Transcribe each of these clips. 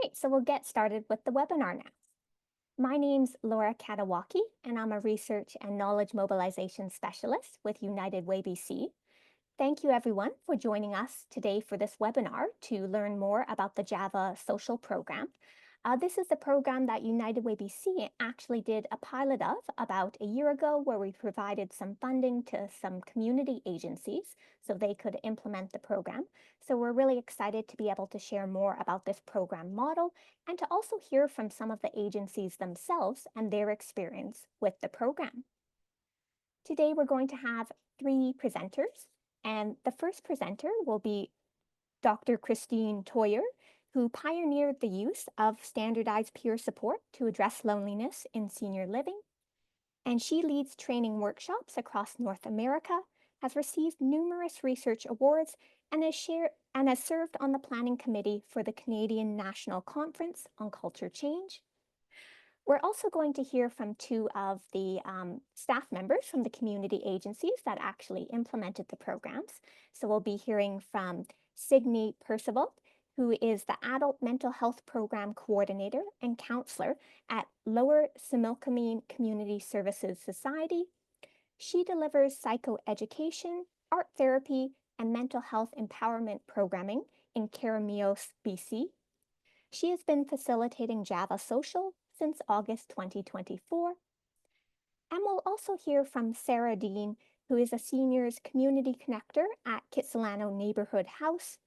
right, so we'll get started with the webinar now. My name's Laura Katawaki, and I'm a research and knowledge mobilization specialist with United Way BC. Thank you everyone for joining us today for this webinar to learn more about the Java Social Program. This is the program that United Way BC actually did a pilot of about a year ago, where we provided some funding to some community agencies so they could implement the program. So we're really excited to be able to share more about this program model and to also hear from some of the agencies themselves and their experience with the program. Today we're going to have three presenters, and the first presenter will be Dr. Christine Toyer, who pioneered the use of standardized peer support to address loneliness in senior living. And she leads training workshops across North America, has received numerous research awards, and has served on the planning committee for the Canadian National Conference on Culture Change. We're also going to hear from two of the staff members from the community agencies that actually implemented the programs. So we'll be hearing from Signe Percival, who is the Adult Mental Health Program Coordinator and Counselor at Lower Similkameen Community Services Society. She delivers psychoeducation, art therapy, and mental health empowerment programming in Keremeos, BC. She has been facilitating Java Social since August 2024. And we'll also hear from Sarah Dean, who is a seniors community connector at Kitsilano Neighborhood House.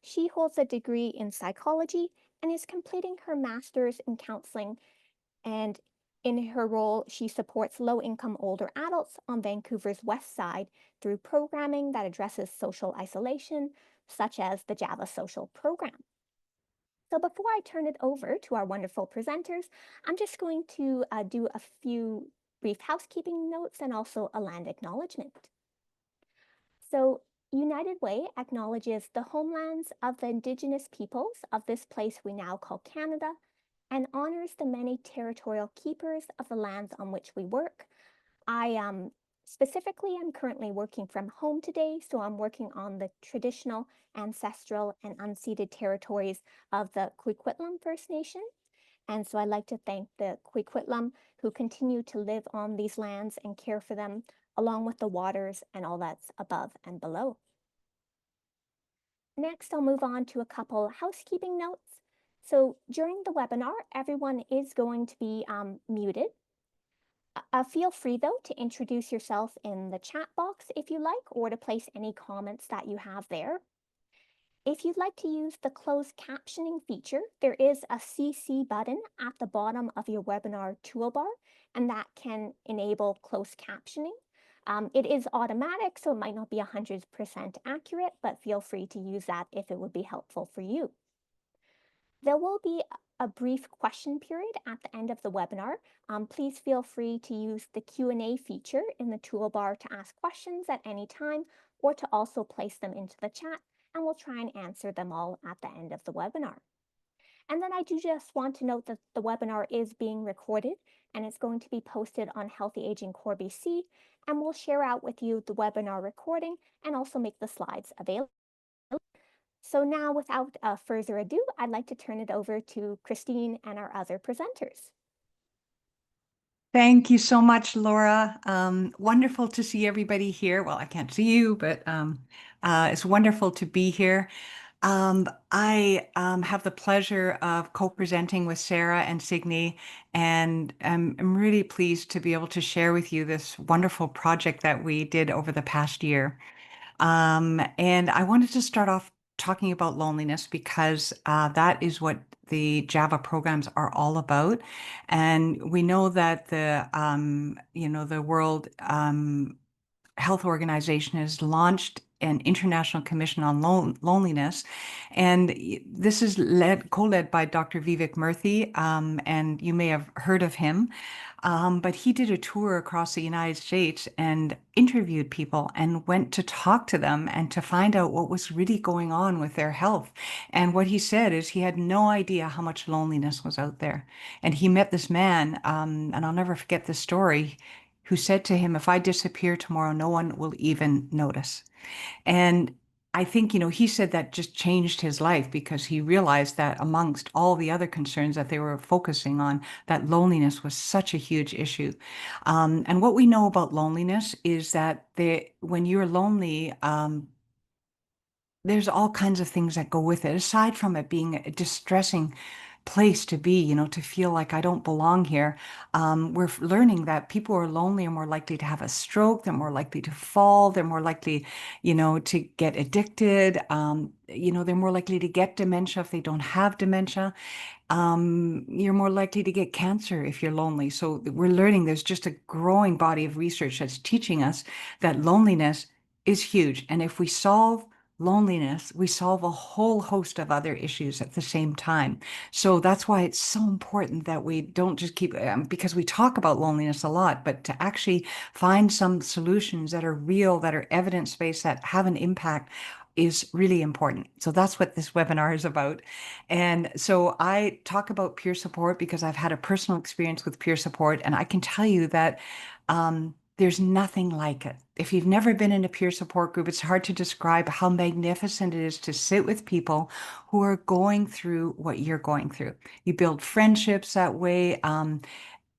She holds a degree in psychology and is completing her master's in counseling. And in her role, she supports low-income older adults on Vancouver's West Side through programming that addresses social isolation, such as the Java Social Program. So before I turn it over to our wonderful presenters, I'm just going to do a few brief housekeeping notes and also a land acknowledgement. So United Way acknowledges the homelands of the Indigenous peoples of this place we now call Canada, and honors the many territorial keepers of the lands on which we work. Specifically, I'm currently working from home today, so I'm working on the traditional, ancestral, and unceded territories of the Coquitlam First Nation. And so I'd like to thank the Coquitlam who continue to live on these lands and care for them, along with the waters and all that's above and below. Next, I'll move on to a couple housekeeping notes. So during the webinar, everyone is going to be muted. Feel free, though, to introduce yourself in the chat box if you like, or to place any comments that you have there. If you'd like to use the closed captioning feature, there is a CC button at the bottom of your webinar toolbar, and that can enable closed captioning. It is automatic, so it might not be 100% accurate, but feel free to use that if it would be helpful for you. There will be a brief question period at the end of the webinar. Please feel free to use the Q&A feature in the toolbar to ask questions at any time, or to also place them into the chat, and we'll try and answer them all at the end of the webinar. And then I do just want to note that the webinar is being recorded, and it's going to be posted on Healthy Aging Core BC, and we'll share out with you the webinar recording and also make the slides available. So now, without further ado, I'd like to turn it over to Christine and our other presenters. Thank you so much, Laura. Wonderful to see everybody here. Well, I can't see you, but it's wonderful to be here. I have the pleasure of co-presenting with Sarah and Signe, and I'm really pleased to be able to share with you this wonderful project that we did over the past year. And I wanted to start off talking about loneliness because that is what the Java programs are all about. And we know that the World Health Organization has launched an international commission on loneliness, and this is co-led by Dr. Vivek Murthy, and you may have heard of him. But he did a tour across the United States and interviewed people and went to talk to them and to find out what was really going on with their health. And what he said is he had no idea how much loneliness was out there. And he met this man, and I'll never forget this story, who said to him, "If I disappear tomorrow, no one will even notice." And I think, he said that just changed his life because he realized that amongst all the other concerns that they were focusing on, that loneliness was such a huge issue. And what we know about loneliness is that when you're lonely, there's all kinds of things that go with it, aside from it being a distressing place to be, to feel like I don't belong here. We're learning that people who are lonely are more likely to have a stroke, they're more likely to fall, they're more likely, to get addicted. They're more likely to get dementia if they don't have dementia. You're more likely to get cancer if you're lonely. So we're learning there's just a growing body of research that's teaching us that loneliness is huge. And if we solve loneliness, we solve a whole host of other issues at the same time. So that's why it's so important that we don't just keep, because we talk about loneliness a lot, but to actually find some solutions that are real, that are evidence-based, that have an impact is really important. So that's what this webinar is about. And so I talk about peer support because I've had a personal experience with peer support, and I can tell you that there's nothing like it. If you've never been in a peer support group, it's hard to describe how magnificent it is to sit with people who are going through what you're going through. You build friendships that way.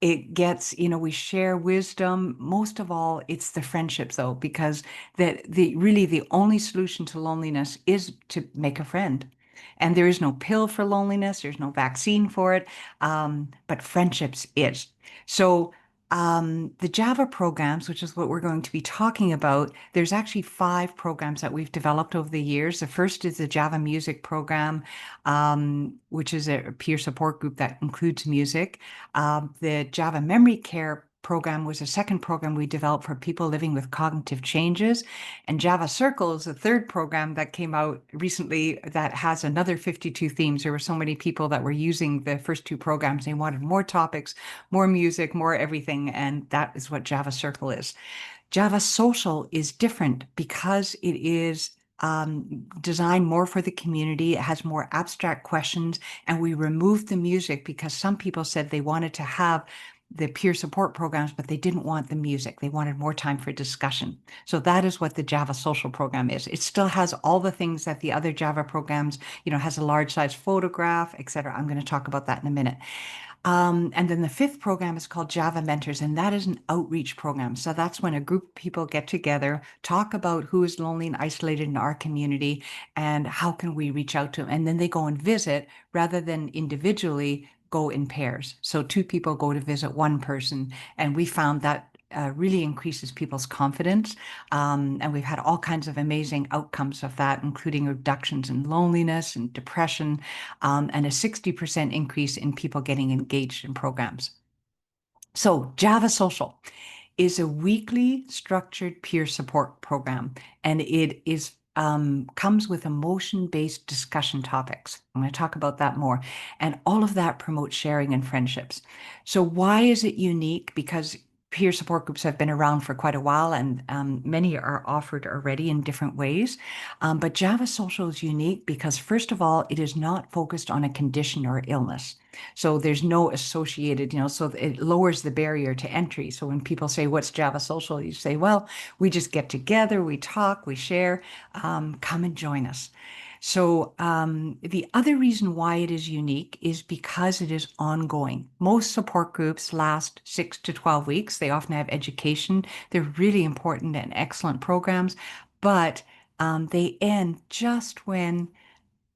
It gets, we share wisdom. Most of all, it's the friendships though, because really the only solution to loneliness is to make a friend. And there is no pill for loneliness. There's no vaccine for it. But friendships is. So the Java programs, which is what we're going to be talking about, there's actually 5 programs that we've developed over the years. The first is the Java Music Program, which is a peer support group that includes music. The Java Memory Care program was a second program we developed for people living with cognitive changes. And Java Circle is the third program that came out recently that has another 52 themes. There were so many people that were using the first 2 programs. They wanted more topics, more music, more everything. And that is what Java Circle is. Java Social is different because it is designed more for the community. It has more abstract questions, and we removed the music because some people said they wanted to have the peer support programs, but they didn't want the music. They wanted more time for discussion. So that is what the Java Social program is. It still has all the things that the other Java programs, has a large size photograph, etc. I'm going to talk about that in a minute. And then the 5th program is called Java Mentors, and that is an outreach program. So that's when a group of people get together, talk about who is lonely and isolated in our community, and how can we reach out to them. And then they go and visit rather than individually go in pairs. So 2 people go to visit one person, and we found that really increases people's confidence. And we've had all kinds of amazing outcomes of that, including reductions in loneliness and depression, and a 60% increase in people getting engaged in programs. So Java Social is a weekly structured peer support program, and it is comes with emotion-based discussion topics. I'm going to talk about that more. And all of that promotes sharing and friendships. So why is it unique? Because peer support groups have been around for quite a while, and many are offered already in different ways. But Java Social is unique because, first of all, it is not focused on a condition or illness. So there's no associated, so it lowers the barrier to entry. So when people say, what's Java Social? You say, well, we just get together, we talk, we share, come and join us. So the other reason why it is unique is because it is ongoing. Most support groups last 6 to 12 weeks. They often have education. They're really important and excellent programs, but they end just when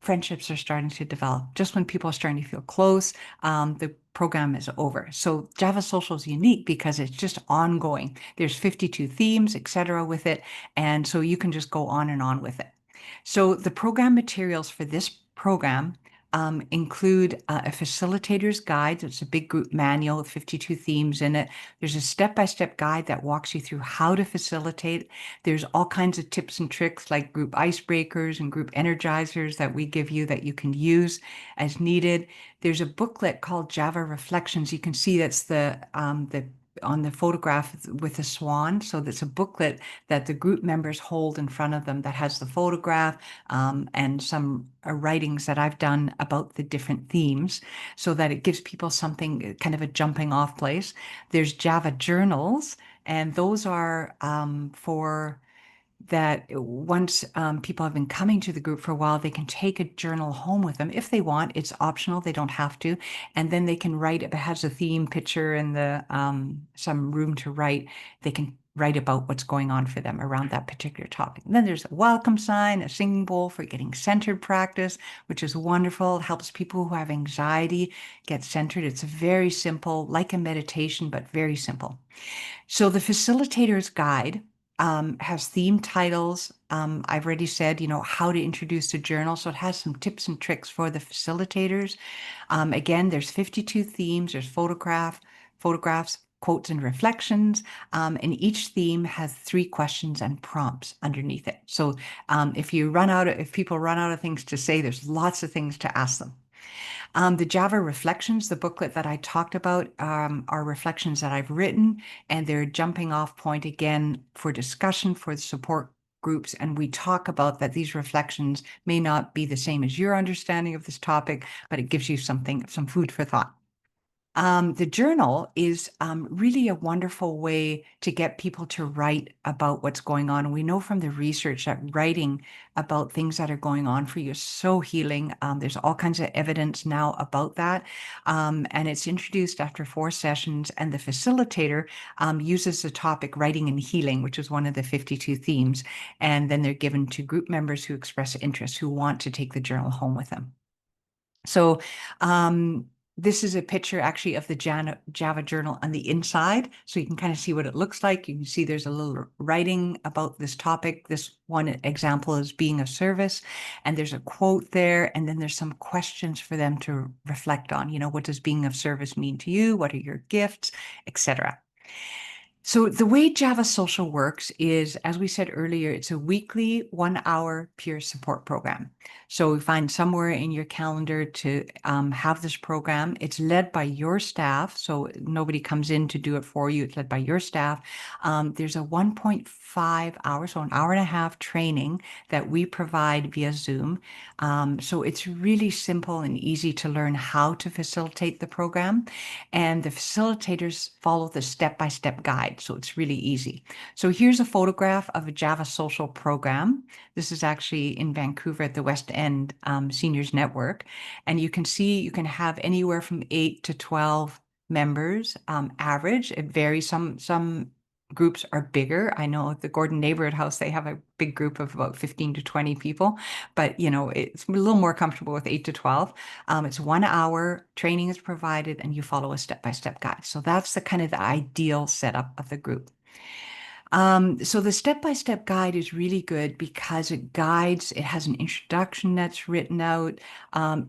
friendships are starting to develop, just when people are starting to feel close, the program is over. So Java Social is unique because it's just ongoing. There's 52 themes, etc. with it. And so you can just go on and on with it. So the program materials for this program include a facilitator's guide. It's a big group manual with 52 themes in it. There's a step-by-step guide that walks you through how to facilitate. There's all kinds of tips and tricks like group icebreakers and group energizers that we give you that you can use as needed. There's a booklet called Java Reflections. You can see that's the on the photograph with the swan. So that's a booklet that the group members hold in front of them that has the photograph and some writings that I've done about the different themes so that it gives people something, kind of a jumping off place. There's Java journals, and those are for that once people have been coming to the group for a while, they can take a journal home with them if they want. It's optional, they don't have to. And then they can write, if it has a theme picture and some room to write, they can write about what's going on for them around that particular topic. And then there's a welcome sign, a singing bowl for getting centered practice, which is wonderful. It helps people who have anxiety get centered. It's very simple, like a meditation, but very simple. So the facilitator's guide has theme titles. I've already said, how to introduce a journal. So it has some tips and tricks for the facilitators. Again, there's 52 themes. There's photographs, quotes, and reflections. And each theme has 3 questions and prompts underneath it. So if people run out of things to say, there's lots of things to ask them. The Java Reflections, the booklet that I talked about, are reflections that I've written, and they're a jumping off point again for discussion for the support groups. And we talk about that these reflections may not be the same as your understanding of this topic, but it gives you some food for thought. The journal is really a wonderful way to get people to write about what's going on. And we know from the research that writing about things that are going on for you is so healing. There's all kinds of evidence now about that. And it's introduced after 4 sessions. And the facilitator uses the topic writing and healing, which is one of the 52 themes. And then they're given to group members who express interest, who want to take the journal home with them. So this is a picture actually of the Java journal on the inside. So you can kind of see what it looks like. You can see there's a little writing about this topic. This one example is being of service. And there's a quote there. And then there's some questions for them to reflect on. What does being of service mean to you? What are your gifts, etc. So the way Java Social works is, as we said earlier, it's a weekly 1-hour peer support program. So we find somewhere in your calendar to have this program. It's led by your staff, so nobody comes in to do it for you. It's led by your staff. There's a 1.5 hour, so an hour and a half training that we provide via Zoom. So it's really simple and easy to learn how to facilitate the program. And the facilitators follow the step-by-step guide. So it's really easy. So here's a photograph of a Java Social program. This is actually in Vancouver at the West End Seniors Network. And you can see you can have anywhere from 8 to 12 members average. It varies. Some groups are bigger. I know at the Gordon Neighborhood House, they have a big group of about 15 to 20 people, but it's a little more comfortable with 8 to 12. It's 1 hour, training is provided, and you follow a step-by-step guide. So that's the kind of the ideal setup of the group. So the step-by-step guide is really good because it has an introduction that's written out.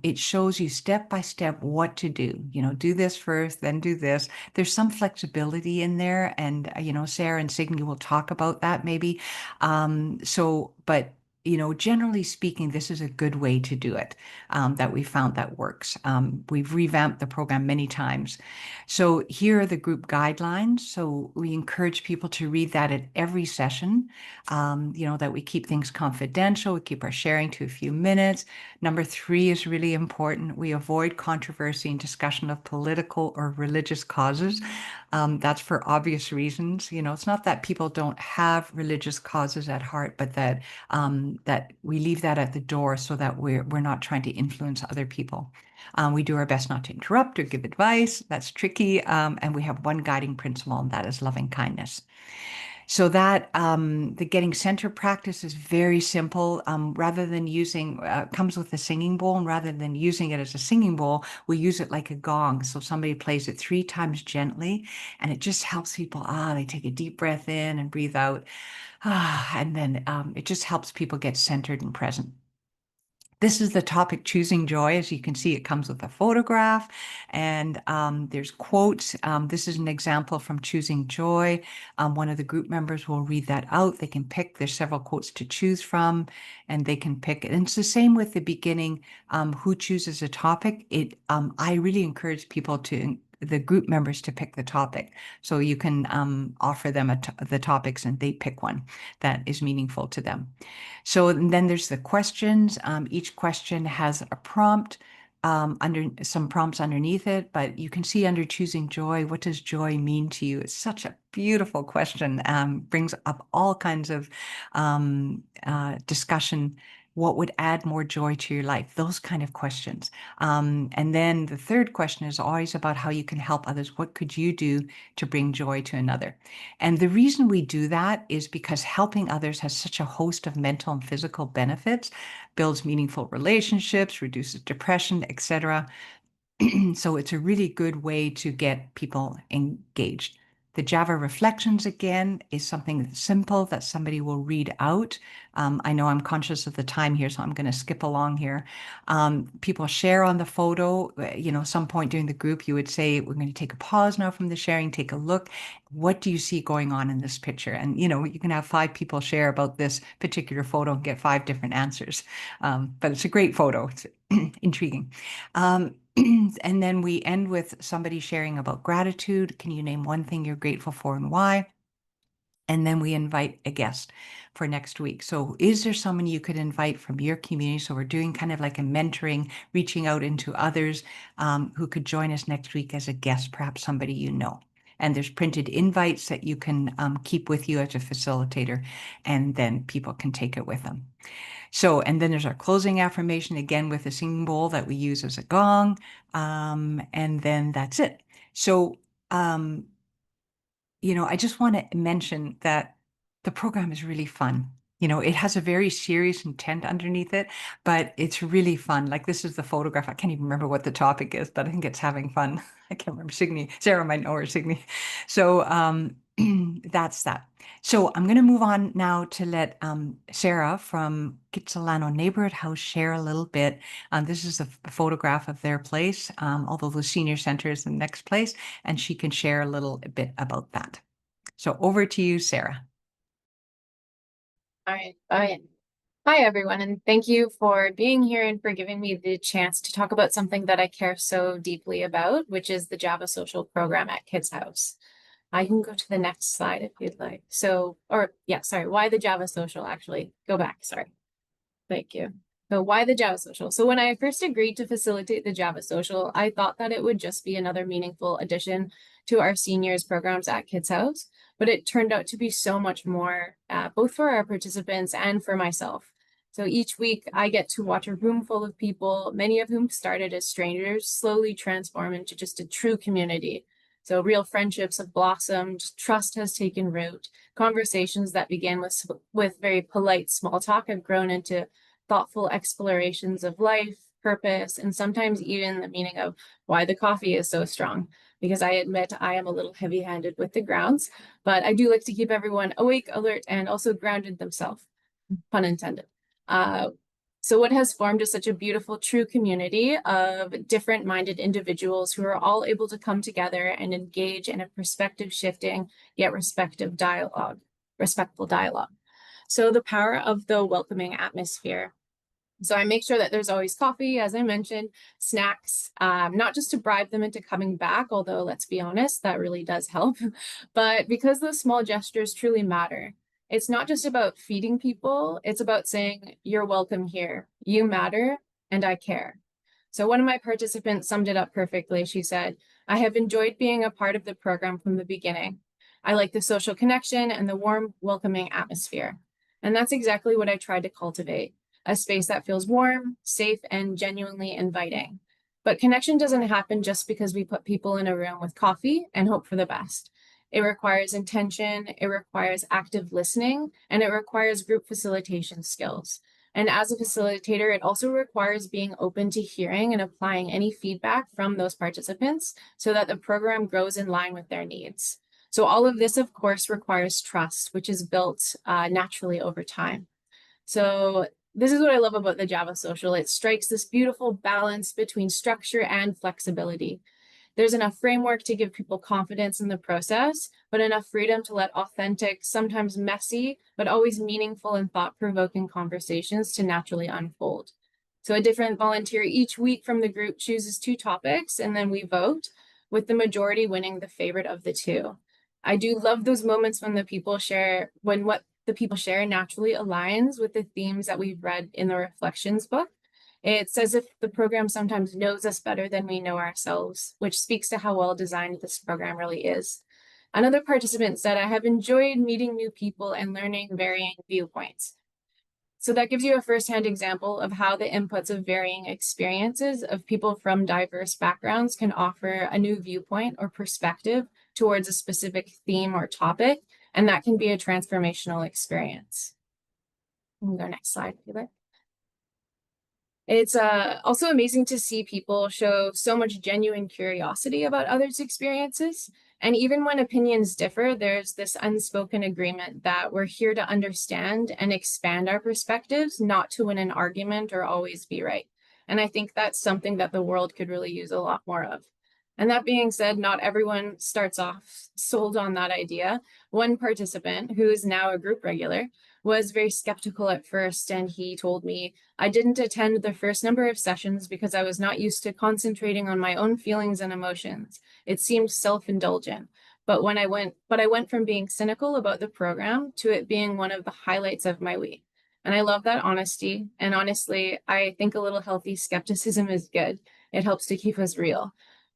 It shows you step-by-step what to do. Do this first, then do this. There's some flexibility in there. And, Sarah and Signe will talk about that maybe. But generally speaking, this is a good way to do it, that we found that works. We've revamped the program many times. So here are the group guidelines. So we encourage people to read that at every session, that we keep things confidential. We keep our sharing to a few minutes. Number 3 is really important. We avoid controversy and discussion of political or religious causes. That's for obvious reasons. It's not that people don't have religious causes at heart, but that we leave that at the door so that we're not trying to influence other people. We do our best not to interrupt or give advice. That's tricky. And we have one guiding principle, and that is loving kindness. So that the getting center practice is very simple. Rather than comes with a singing bowl, and rather than using it as a singing bowl, we use it like a gong. So somebody plays it 3 times gently, and it just helps people. They take a deep breath in and breathe out. And then it just helps people get centered and present. This is the topic Choosing Joy. As you can see, it comes with a photograph, and there's quotes. This is an example from Choosing Joy. One of the group members will read that out. They can pick. There's several quotes to choose from, and they can pick. And it's the same with the beginning, who chooses a topic. I really encourage the group members to pick the topic. So you can offer them the topics, and they pick one that is meaningful to them. So then there's the questions. Each question has a prompt. under some prompts underneath it, but you can see under choosing joy, what does joy mean to you? It's such a beautiful question. Brings up all kinds of discussion. What would add more joy to your life? Those kind of questions. And then the third question is always about how you can help others. What could you do to bring joy to another? And the reason we do that is because helping others has such a host of mental and physical benefits, builds meaningful relationships, reduces depression, etc. So it's a really good way to get people engaged. The Java Reflections, again, is something that's simple that somebody will read out. I know I'm conscious of the time here, so I'm going to skip along here. People share on the photo. Some point during the group, you would say, we're going to take a pause now from the sharing, take a look. What do you see going on in this picture? And, you can have 5 people share about this particular photo and get 5 different answers. But it's a great photo. It's intriguing. And then we end with somebody sharing about gratitude. Can you name one thing you're grateful for and why? And then we invite a guest for next week. So is there someone you could invite from your community? So we're doing kind of like a mentoring, reaching out into others who could join us next week as a guest, perhaps somebody you know. And there's printed invites that you can keep with you as a facilitator, and then people can take it with them. So, and then there's our closing affirmation, again, with a singing bowl that we use as a gong. And then that's it. So, I just want to mention that the program is really fun. It has a very serious intent underneath it, but it's really fun. Like, this is the photograph. I can't even remember what the topic is, but I think it's having fun. I can't remember. Sarah might know her, Signe. So that's that. So I'm going to move on now to let Sarah from Kitsilano Neighborhood House share a little bit. This is a photograph of their place, although the senior center is the next place, and she can share a little bit about that. So over to you, Sarah. All right. Hi, everyone, and thank you for being here and for giving me the chance to talk about something that I care so deeply about, which is the Java Social program at Kids House. I can go to the next slide if you'd like. Why the Java Social, actually. Go back, sorry. Thank you. So why the Java Social? So when I first agreed to facilitate the Java Social, I thought that it would just be another meaningful addition to our seniors programs at Kids House, but it turned out to be so much more, both for our participants and for myself. So each week I get to watch a room full of people, many of whom started as strangers, slowly transform into just a true community. So real friendships have blossomed, trust has taken root, conversations that began with very polite small talk have grown into thoughtful explorations of life, purpose, and sometimes even the meaning of why the coffee is so strong. Because I admit I am a little heavy-handed with the grounds, but I do like to keep everyone awake, alert, and also grounded themselves, pun intended. So what has formed is such a beautiful, true community of different-minded individuals who are all able to come together and engage in a perspective-shifting yet respectful dialogue. So the power of the welcoming atmosphere. So I make sure that there's always coffee, as I mentioned, snacks, not just to bribe them into coming back, although let's be honest, that really does help, but because those small gestures truly matter. It's not just about feeding people, it's about saying, you're welcome here, you matter, and I care. So one of my participants summed it up perfectly. She said, I have enjoyed being a part of the program from the beginning. I like the social connection and the warm, welcoming atmosphere. And that's exactly what I tried to cultivate, a space that feels warm, safe, and genuinely inviting. But connection doesn't happen just because we put people in a room with coffee and hope for the best. It requires intention, it requires active listening, and it requires group facilitation skills. And as a facilitator, it also requires being open to hearing and applying any feedback from those participants so that the program grows in line with their needs. So all of this, of course, requires trust, which is built naturally over time. So this is what I love about the Java Social. It strikes this beautiful balance between structure and flexibility. There's enough framework to give people confidence in the process, but enough freedom to let authentic, sometimes messy, but always meaningful and thought-provoking conversations to naturally unfold. So a different volunteer each week from the group chooses 2 topics, and then we vote, with the majority winning the favorite of the 2. I do love those moments when what the people share naturally aligns with the themes that we've read in the Reflections book. It's as if the program sometimes knows us better than we know ourselves, which speaks to how well designed this program really is. Another participant said, I have enjoyed meeting new people and learning varying viewpoints. So that gives you a firsthand example of how the inputs of varying experiences of people from diverse backgrounds can offer a new viewpoint or perspective towards a specific theme or topic, and that can be a transformational experience. We'll go next slide, Taylor. It's also amazing to see people show so much genuine curiosity about others' experiences. And even when opinions differ, there's this unspoken agreement that we're here to understand and expand our perspectives, not to win an argument or always be right. And I think that's something that the world could really use a lot more of. And that being said, not everyone starts off sold on that idea. One participant, who is now a group regular, was very skeptical at first, and he told me, I didn't attend the first number of sessions because I was not used to concentrating on my own feelings and emotions. It seemed self-indulgent. But I went from being cynical about the program to it being one of the highlights of my week. And I love that honesty. And honestly, I think a little healthy skepticism is good. It helps to keep us real.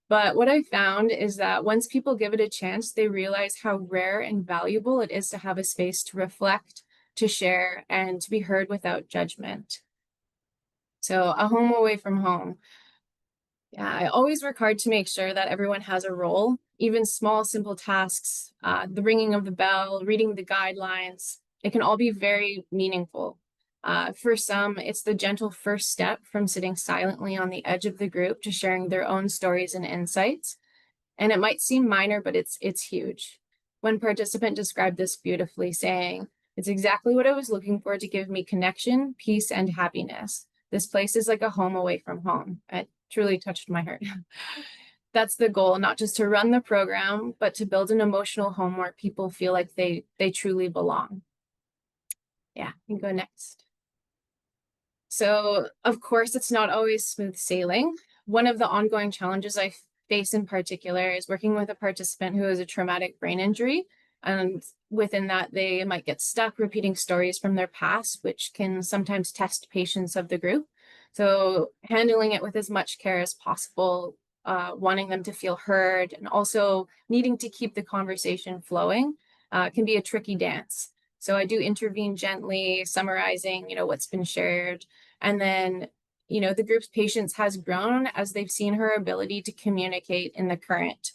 But what I found is that once people give it a chance, they realize how rare and valuable it is to have a space to reflect, to share, and to be heard without judgment. So a home away from home. Yeah, I always work hard to make sure that everyone has a role, even small, simple tasks, the ringing of the bell, reading the guidelines. It can all be very meaningful. For some, it's the gentle first step from sitting silently on the edge of the group to sharing their own stories and insights. And it might seem minor, but it's huge. One participant described this beautifully, saying, it's exactly what I was looking for to give me connection, peace, and happiness. This place is like a home away from home. It truly touched my heart. That's the goal, not just to run the program, but to build an emotional home where people feel like they truly belong. Yeah, you can go next. So, of course, it's not always smooth sailing. One of the ongoing challenges I face in particular is working with a participant who has a traumatic brain injury. And within that, they might get stuck repeating stories from their past, which can sometimes test patience of the group. So handling it with as much care as possible, wanting them to feel heard, and also needing to keep the conversation flowing can be a tricky dance. So I do intervene gently, summarizing, what's been shared. And then, the group's patience has grown as they've seen her ability to communicate in the current.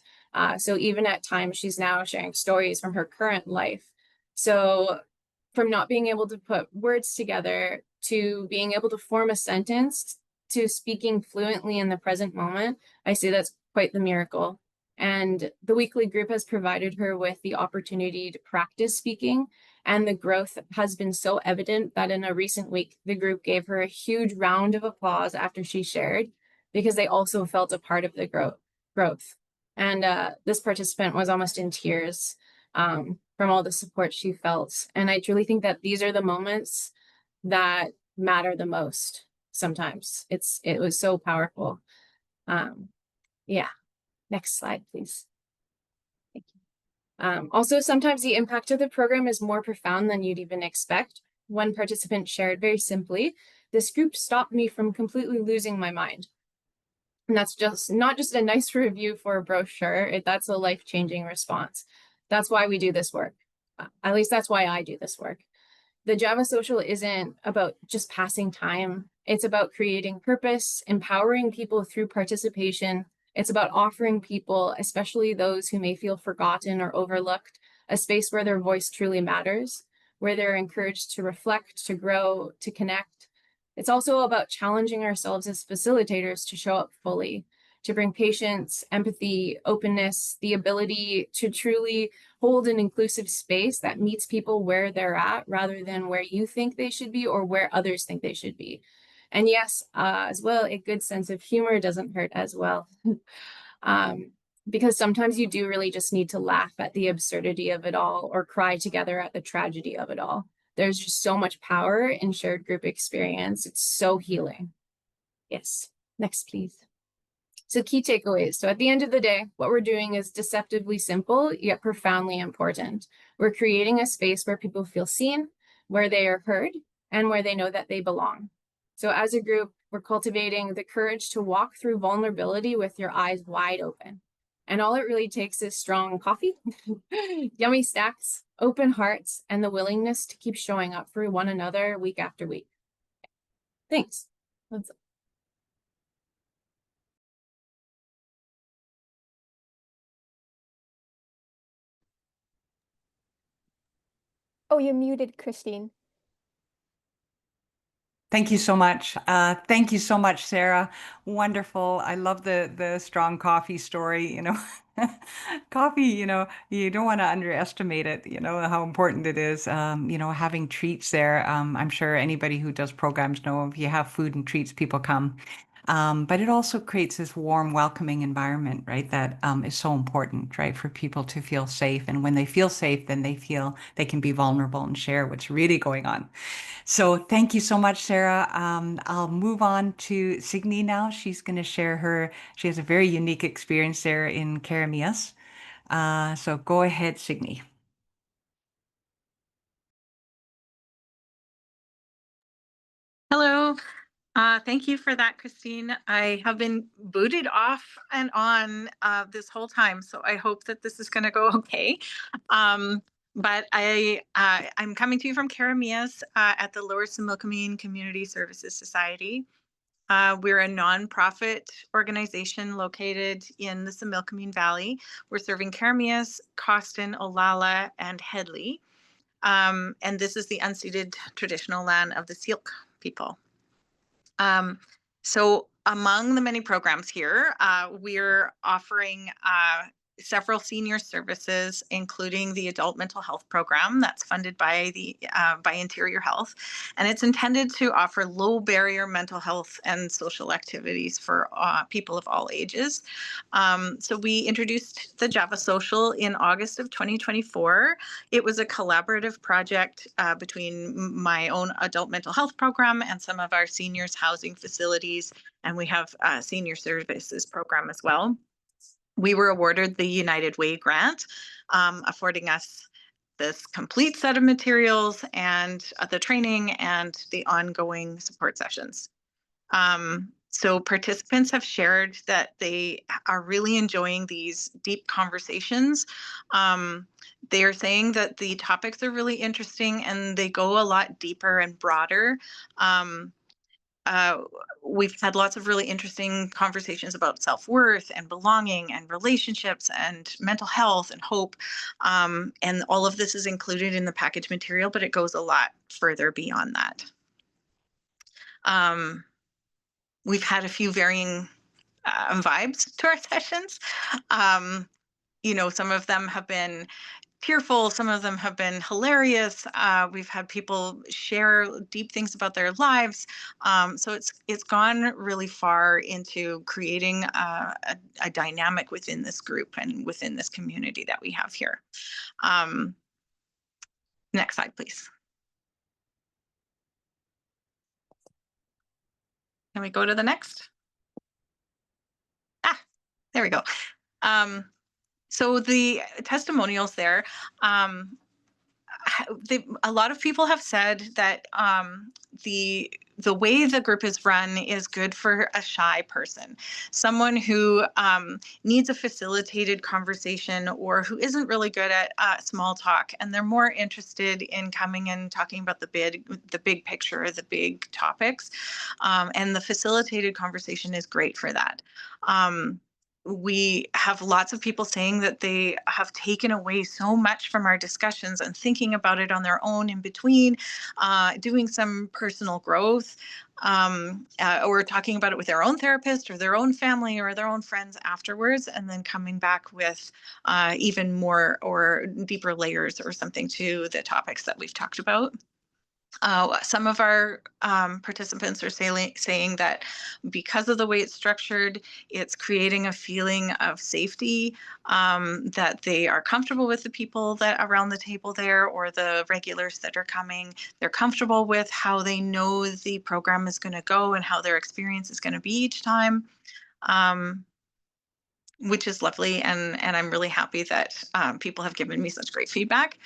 So even at times, she's now sharing stories from her current life. So from not being able to put words together to being able to form a sentence to speaking fluently in the present moment, I say that's quite the miracle. And the weekly group has provided her with the opportunity to practice speaking, and the growth has been so evident that in a recent week, the group gave her a huge round of applause after she shared, because they also felt a part of the growth. And this participant was almost in tears from all the support she felt. And I truly think that these are the moments that matter the most sometimes. It was so powerful. Yeah. Next slide, please. Thank you. Also, sometimes the impact of the program is more profound than you'd even expect. One participant shared very simply, this group stopped me from completely losing my mind. And that's just not just a nice review for a brochure, that's a life-changing response. That's why we do this work. At least that's why I do this work. The Java Social isn't about just passing time. It's about creating purpose, empowering people through participation. It's about offering people, especially those who may feel forgotten or overlooked, a space where their voice truly matters, where they're encouraged to reflect, to grow, to connect. It's also about challenging ourselves as facilitators to show up fully, to bring patience, empathy, openness, the ability to truly hold an inclusive space that meets people where they're at rather than where you think they should be or where others think they should be. And yes, as well, a good sense of humor doesn't hurt as well. Because sometimes you do really just need to laugh at the absurdity of it all or cry together at the tragedy of it all. There's just so much power in shared group experience. It's so healing. Yes, next, please. So key takeaways. So at the end of the day, what we're doing is deceptively simple, yet profoundly important. We're creating a space where people feel seen, where they are heard, and where they know that they belong. So as a group, We're cultivating the courage to walk through vulnerability with your eyes wide open. And all it really takes is strong coffee, yummy snacks, open hearts, and the willingness to keep showing up for one another week after week. Thanks. That's Oh, you're muted, Christine. Thank you so much. Thank you so much, Sarah. Wonderful. I love the strong coffee story. Coffee, you don't want to underestimate it, how important it is. Having treats there. I'm sure anybody who does programs know if you have food and treats, people come. But it also creates this warm, welcoming environment, right? That is so important, right? For people to feel safe. And when they feel safe, then they feel they can be vulnerable and share what's really going on. So thank you so much, Sarah. I'll move on to Signe now. She's going to share she has a very unique experience there in Keremeos. So go ahead, Signe. Hello. Thank you for that, Christine. I have been booted off and on this whole time, so I hope that this is going to go okay. But I'm coming to you from Keremeos at the Lower Similkameen Community Services Society. We're a nonprofit organization located in the Similkameen Valley. We're serving Keremeos, Costin, Olalla, and Hedley. And this is the unceded traditional land of the Syilx people. So among the many programs here, we're offering several senior services, including the adult mental health program that's funded by by Interior Health, and it's intended to offer low barrier mental health and social activities for people of all ages. So we introduced the Java Social in August of 2024. It was a collaborative project between my own adult mental health program and some of our seniors housing facilities, and we have a senior services program as well. We were awarded the United Way grant, affording us this complete set of materials and the training and the ongoing support sessions. So participants have shared that they are really enjoying these deep conversations. They are saying that the topics are really interesting and they go a lot deeper and broader. We've had lots of really interesting conversations about self-worth and belonging and relationships and mental health and hope. And all of this is included in the package material, but it goes a lot further beyond that. We've had a few varying vibes to our sessions. Some of them have been tearful, some of them have been hilarious. We've had people share deep things about their lives. So it's gone really far into creating a dynamic within this group and within this community that we have here. Next slide, please. Can we go to the next? There we go. So the testimonials there, a lot of people have said that the way the group is run is good for a shy person, someone who needs a facilitated conversation or who isn't really good at small talk, and they're more interested in coming and talking about the big picture, the big topics, and the facilitated conversation is great for that. We have lots of people saying that they have taken away so much from our discussions and thinking about it on their own in between, doing some personal growth, or talking about it with their own therapist or their own family or their own friends afterwards, and then coming back with even more or deeper layers or something to the topics that we've talked about. Some of our participants are saying that because of the way it's structured, it's creating a feeling of safety, that they are comfortable with the people that around the table there or the regulars that are coming. They're comfortable with how they know the program is going to go and how their experience is going to be each time, which is lovely. And I'm really happy that people have given me such great feedback.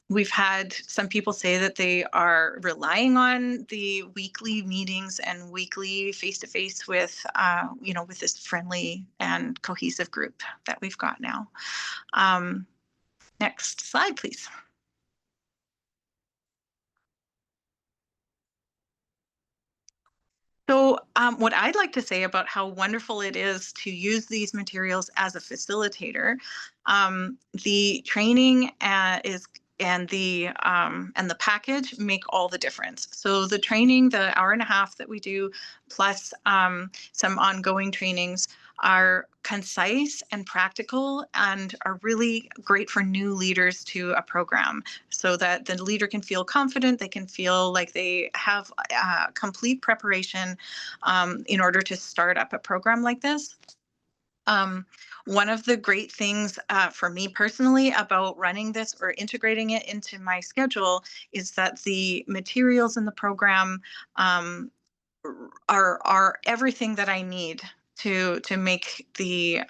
We've had some people say that they are relying on the weekly meetings and weekly face-to-face with, with this friendly and cohesive group that we've got now. Next slide, please. So what I'd like to say about how wonderful it is to use these materials as a facilitator, the training and the package make all the difference. So the training, the hour and a half that we do, plus some ongoing trainings, are concise and practical and are really great for new leaders to a program, so that the leader can feel confident, they can feel like they have complete preparation in order to start up a program like this. One of the great things for me personally about running this or integrating it into my schedule is that the materials in the program are everything that I need to make the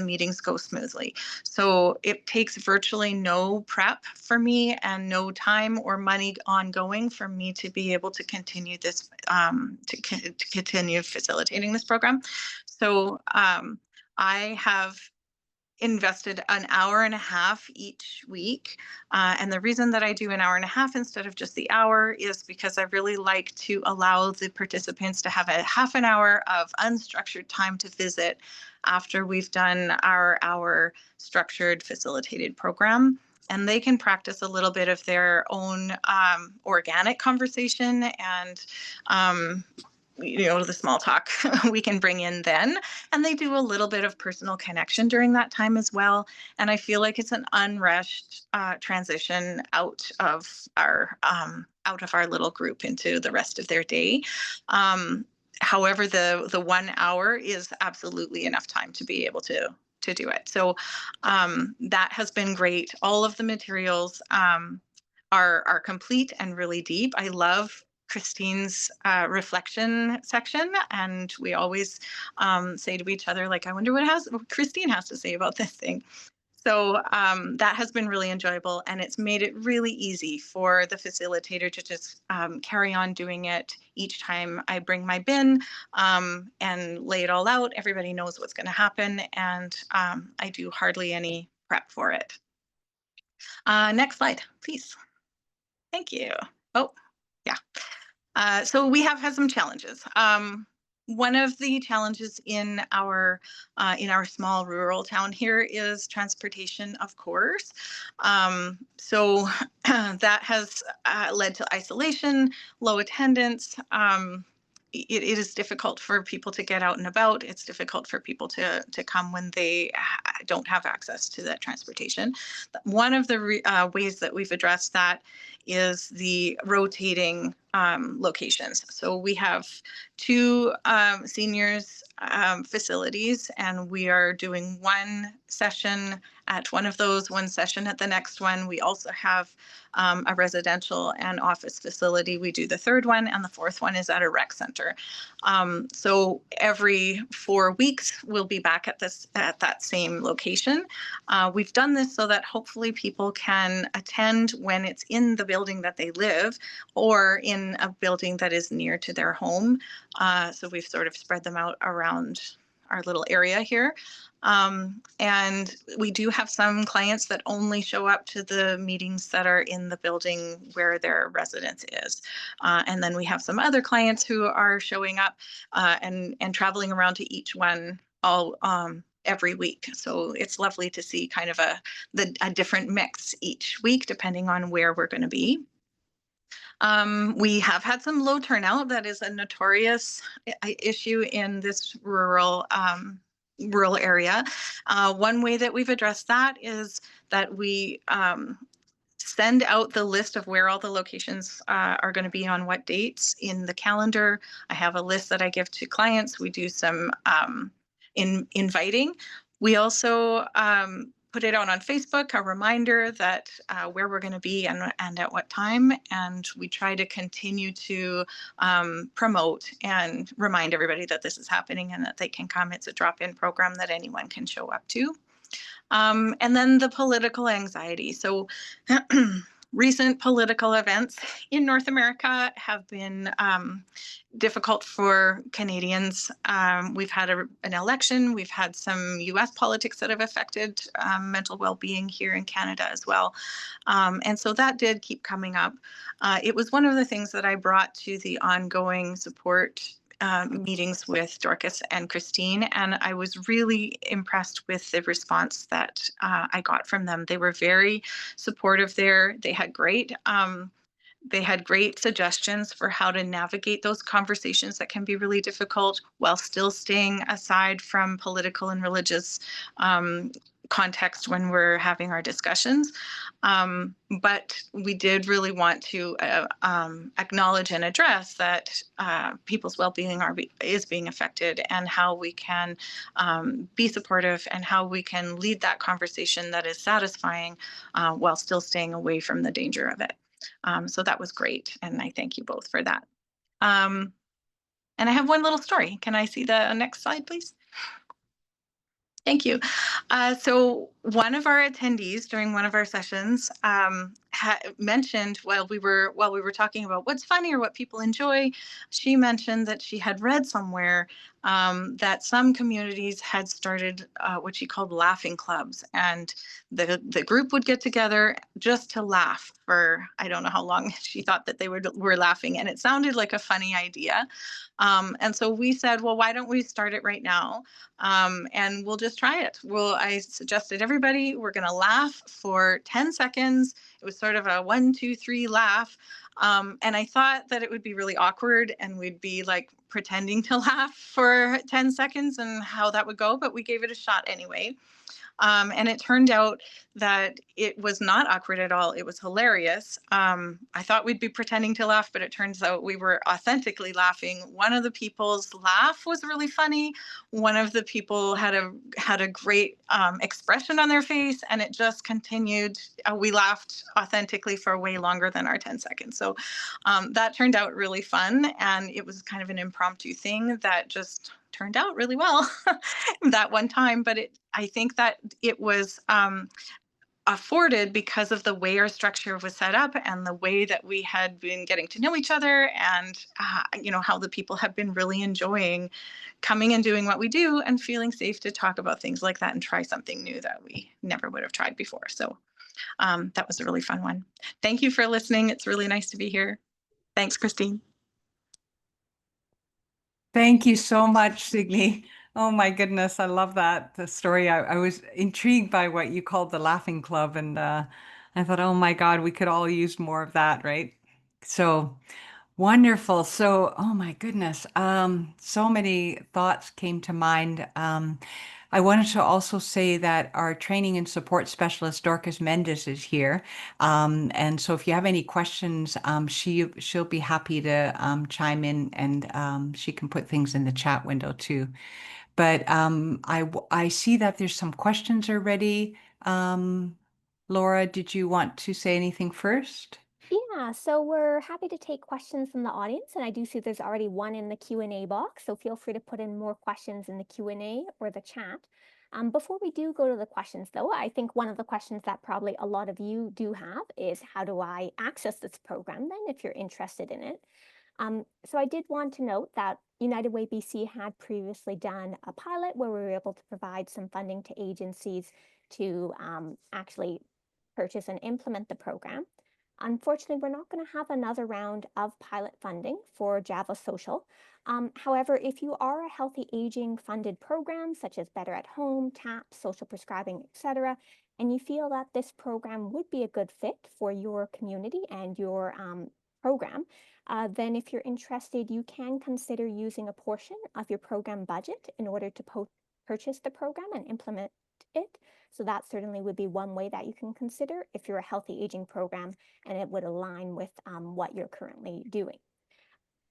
meetings go smoothly. So it takes virtually no prep for me and no time or money ongoing for me to be able to continue this to continue facilitating this program. So I have invested an hour and a half each week. And the reason that I do an hour and a half instead of just the hour is because I really like to allow the participants to have a half an hour of unstructured time to visit after we've done our hour structured facilitated program. And they can practice a little bit of their own organic conversation and the small talk we can bring in then, and they do a little bit of personal connection during that time as well. And I feel like it's an unrushed transition out of our little group into the rest of their day. However, the 1 hour is absolutely enough time to be able to do it. So that has been great. All of the materials are complete and really deep. I love Christine's reflection section, and we always say to each other, like, I wonder what Christine has to say about this thing. So that has been really enjoyable, and it's made it really easy for the facilitator to just carry on doing it each time I bring my bin and lay it all out. Everybody knows what's going to happen, and I do hardly any prep for it. Next slide, please. Thank you. Oh, yeah. So we have had some challenges. One of the challenges in our small rural town here is transportation, of course. So that has led to isolation, low attendance. It is difficult for people to get out and about. It's difficult for people to come when they don't have access to that transportation. One of the ways that we've addressed that is the rotating locations. So we have 2 seniors facilities, and we are doing 1 session at one of those, 1 session at the next one. We also have a residential and office facility. We do the 3rd one, and the 4th one is at a rec center. So every 4 weeks, we'll be back at that same location. We've done this so that hopefully people can attend when it's in the building that they live or in a building that is near to their home. So we've sort of spread them out around our little area here. And we do have some clients that only show up to the meetings that are in the building where their residence is. And then we have some other clients who are showing up and traveling around to each one all every week. So it's lovely to see kind of a different mix each week, depending on where we're going to be. We have had some low turnout. That is a notorious issue in this rural area. One way that we've addressed that is that we send out the list of where all the locations are going to be on what dates in the calendar. I have a list that I give to clients. We do some inviting. We also put it out on Facebook, a reminder that where we're going to be and at what time. And we try to continue to promote and remind everybody that this is happening and that they can come. It's a drop-in program that anyone can show up to. And then the political anxiety. So recent political events in North America have been difficult for Canadians. We've had an election. We've had some US politics that have affected mental well-being here in Canada as well. And so that did keep coming up. It was one of the things that I brought to the ongoing support meetings with Dorcas and Christine, and I was really impressed with the response that I got from them. They were very supportive there. They had great suggestions for how to navigate those conversations that can be really difficult while still staying aside from political and religious context when we're having our discussions. But we did really want to acknowledge and address that people's well-being is being affected, and how we can be supportive and how we can lead that conversation that is satisfying while still staying away from the danger of it. So that was great, and I thank you both for that. And I have one little story. Can I see the next slide, please? Thank you. So one of our attendees during one of our sessions mentioned while we were talking about what's funny or what people enjoy, she mentioned that she had read somewhere that some communities had started what she called laughing clubs, and the group would get together just to laugh for, I don't know how long she thought that they were laughing, and it sounded like a funny idea. And so we said, well, why don't we start it right now? And we'll just try it. I suggested everybody, we're going to laugh for 10 seconds. It was sort of a 1, 2, 3 laugh. And I thought that it would be really awkward and we'd be like pretending to laugh for 10 seconds and how that would go, but we gave it a shot anyway. And it turned out that it was not awkward at all. It was hilarious. I thought we'd be pretending to laugh, but it turns out we were authentically laughing. One of the people's laugh was really funny. One of the people had a great expression on their face, and it just continued. We laughed authentically for way longer than our 10 seconds. So that turned out really fun, and it was kind of an impromptu thing that just turned out really well that one time. But I think that it was afforded because of the way our structure was set up and the way that we had been getting to know each other, and how the people have been really enjoying coming and doing what we do and feeling safe to talk about things like that and try something new that we never would have tried before. So that was a really fun one. Thank you for listening. It's really nice to be here. Thanks, Christine. Thank you so much, Signe. Oh my goodness, I love that the story. I was intrigued by what you called the laughing club, and I thought, oh my God, we could all use more of that, right? So wonderful. So, oh my goodness, so many thoughts came to mind. I wanted to also say that our training and support specialist, Dorcas Mendes, is here. And so if you have any questions, she'll be happy to chime in, and she can put things in the chat window too. But I see that there's some questions already. Laura, did you want to say anything first? Yeah, so we're happy to take questions from the audience, and I do see there's already one in the Q&A box, so feel free to put in more questions in the Q&A or the chat. Before we do go to the questions, though, I think one of the questions that probably a lot of you do have is, how do I access this program then if you're interested in it? So I did want to note that United Way BC had previously done a pilot where we were able to provide some funding to agencies to actually purchase and implement the program. Unfortunately, we're not going to have another round of pilot funding for Java Social. However, if you are a healthy aging funded program, such as Better at Home, TAP, social prescribing, etc., and you feel that this program would be a good fit for your community and your program, then if you're interested, you can consider using a portion of your program budget in order to purchase the program and implement it. So that certainly would be one way that you can consider if you're a healthy aging program and it would align with what you're currently doing.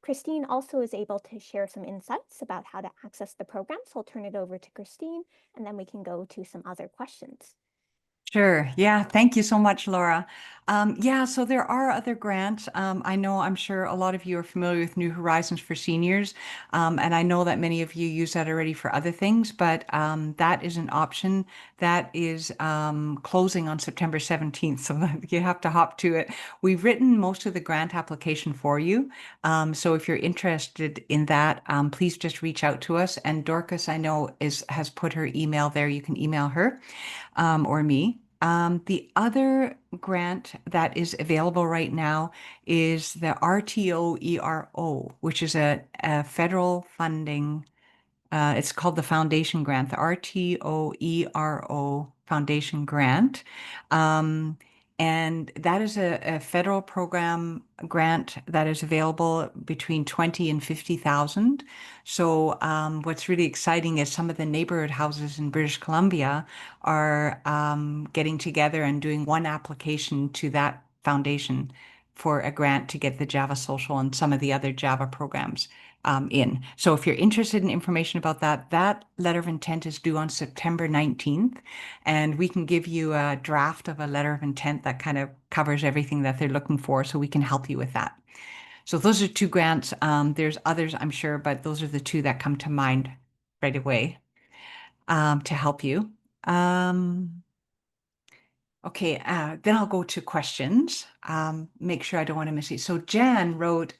Christine also is able to share some insights about how to access the program. So I'll turn it over to Christine, and then we can go to some other questions. Sure. Yeah. Thank you so much, Laura. Yeah, so there are other grants. I know I'm sure a lot of you are familiar with New Horizons for Seniors, and I know that many of you use that already for other things, but that is an option that is closing on September 17th, so that you have to hop to it. We've written most of the grant application for you, so if you're interested in that, please just reach out to us. And Dorcas, I know, has put her email there. You can email her or me. The other grant that is available right now is the RTO-ERO, which is a federal funding. It's called the Foundation Grant, the RTO-ERO Foundation Grant. And that is a federal program grant that is available between 20 and 50,000. So what's really exciting is some of the neighborhood houses in British Columbia are getting together and doing one application to that foundation for a grant to get the Java Social and some of the other Java programs in. So if you're interested in information about that, that letter of intent is due on September 19th, and we can give you a draft of a letter of intent that kind of covers everything that they're looking for, so we can help you with that. So those are two grants. There's others, I'm sure, but those are the two that come to mind right away to help you. Okay, then I'll go to questions. Make sure I don't want to miss it. So Jan wrote,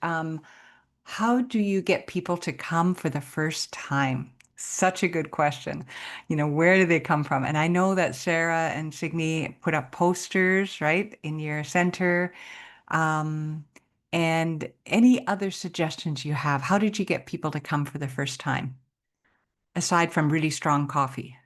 how do you get people to come for the first time? Such a good question. Where do they come from? And I know that Sarah and Signe put up posters, right, in your center. Um, and any other suggestions you have? How did you get people to come for the first time, aside from really strong coffee?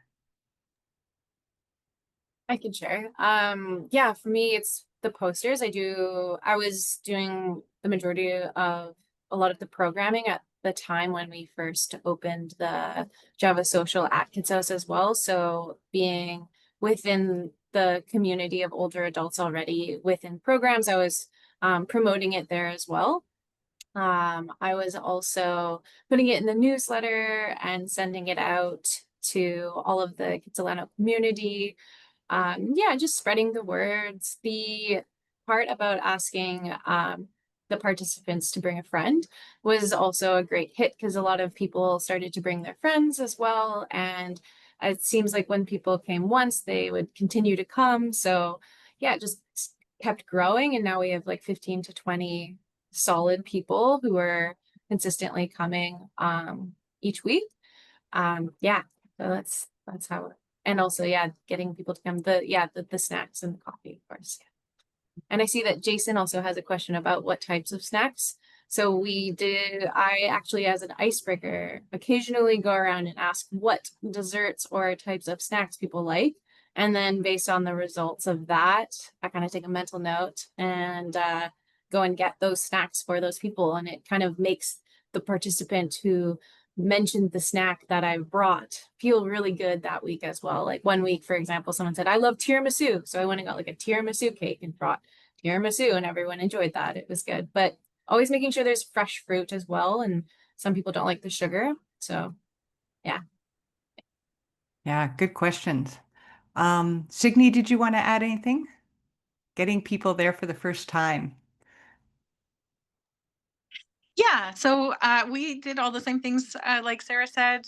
I can share. Yeah, for me, it's the posters. I was doing the majority of a lot of the programming at the time when we first opened the Java Social at Kids House as well. So being within the community of older adults already within programs, I was promoting it there as well. I was also putting it in the newsletter and sending it out to all of the Kitsilano community. Yeah, just spreading the words. The part about asking the participants to bring a friend was also a great hit, because a lot of people started to bring their friends as well. And it seems like when people came once, they would continue to come. So yeah, it just kept growing. And now we have like 15 to 20 solid people who are consistently coming each week. Yeah, so that's how it, and also, yeah, getting people to come, the snacks and the coffee, of course. Yeah. And I see that Jason also has a question about what types of snacks. So I actually, as an icebreaker, occasionally go around and ask what desserts or types of snacks people like. And then based on the results of that, I kind of take a mental note and go and get those snacks for those people. And it kind of makes the participant who mentioned the snack that I brought feel really good that week as well. Like one week, for example, someone said, I love tiramisu. So I went and got like a tiramisu cake and brought tiramisu, and everyone enjoyed that. It was good. But always making sure there's fresh fruit as well. And some people don't like the sugar. So yeah. Yeah, good questions. Signe, did you want to add anything? Getting people there for the first time. Yeah, so we did all the same things like Sarah said,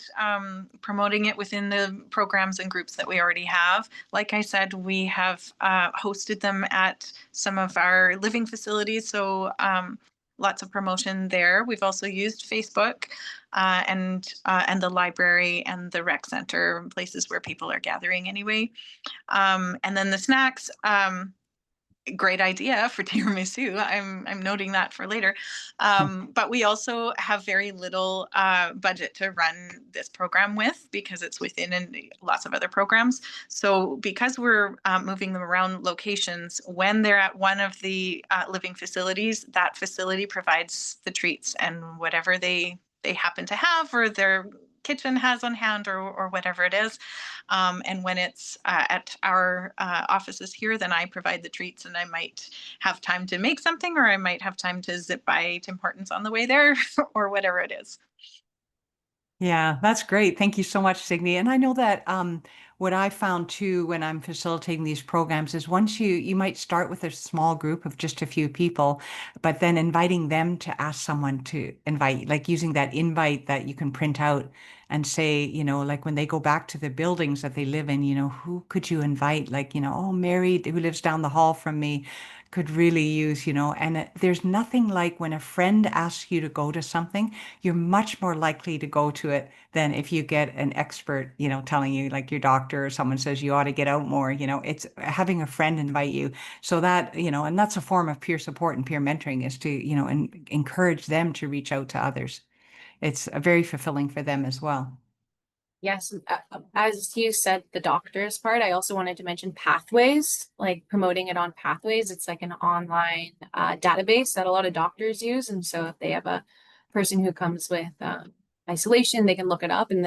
promoting it within the programs and groups that we already have. Like I said, we have hosted them at some of our living facilities, so lots of promotion there. We've also used Facebook and the library and the rec center, places where people are gathering anyway. And then the snacks. Great idea for tiramisu. I'm noting that for later. But we also have very little budget to run this program with, because it's within lots of other programs. So because we're moving them around locations, when they're at one of the living facilities, that facility provides the treats and whatever they happen to have, or their kitchen has on hand, or whatever it is. And when it's at our offices here, then I provide the treats, and I might have time to make something, or I might have time to zip by Tim Hortons on the way there, or whatever it is. Yeah, that's great. Thank you so much, Signy. And I know that what I found too when I'm facilitating these programs is once you might start with a small group of just a few people, but then inviting them to ask someone to invite, like using that invite that you can print out and say, like when they go back to the buildings that they live in, who could you invite? Like, oh, Mary, who lives down the hall from me, could really use, and there's nothing like when a friend asks you to go to something, you're much more likely to go to it than if you get an expert, telling you, like your doctor or someone says you ought to get out more, it's having a friend invite you. So that, and that's a form of peer support and peer mentoring is to, encourage them to reach out to others. It's very fulfilling for them as well. Yes, as you said, the doctors part, I also wanted to mention Pathways, like promoting it on Pathways. It's like an online database that a lot of doctors use. And so if they have a person who comes with isolation, they can look it up and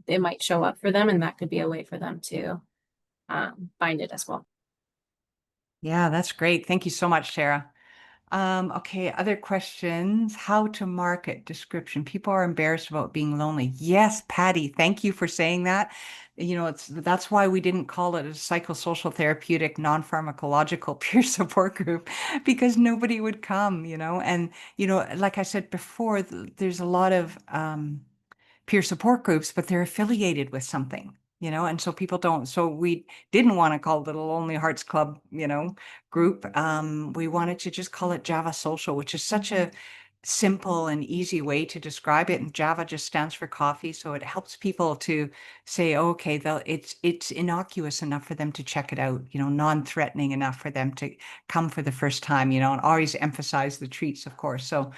it might show up for them. And that could be a way for them to find it as well. Yeah, that's great. Thank you so much, Sarah. Okay, other questions. How to market description. People are embarrassed about being lonely. Yes, Patty, thank you for saying that. That's why we didn't call it a psychosocial therapeutic non-pharmacological peer support group because nobody would come, and like I said before, there's a lot of peer support groups, but they're affiliated with something, and so people don't. So we didn't want to call it a Lonely Hearts Club, group. We wanted to just call it Java Social, which is such a simple and easy way to describe it. And Java just stands for coffee, so it helps people to say, oh, okay, it's innocuous enough for them to check it out, non-threatening enough for them to come for the first time, and always emphasize the treats, of course. So,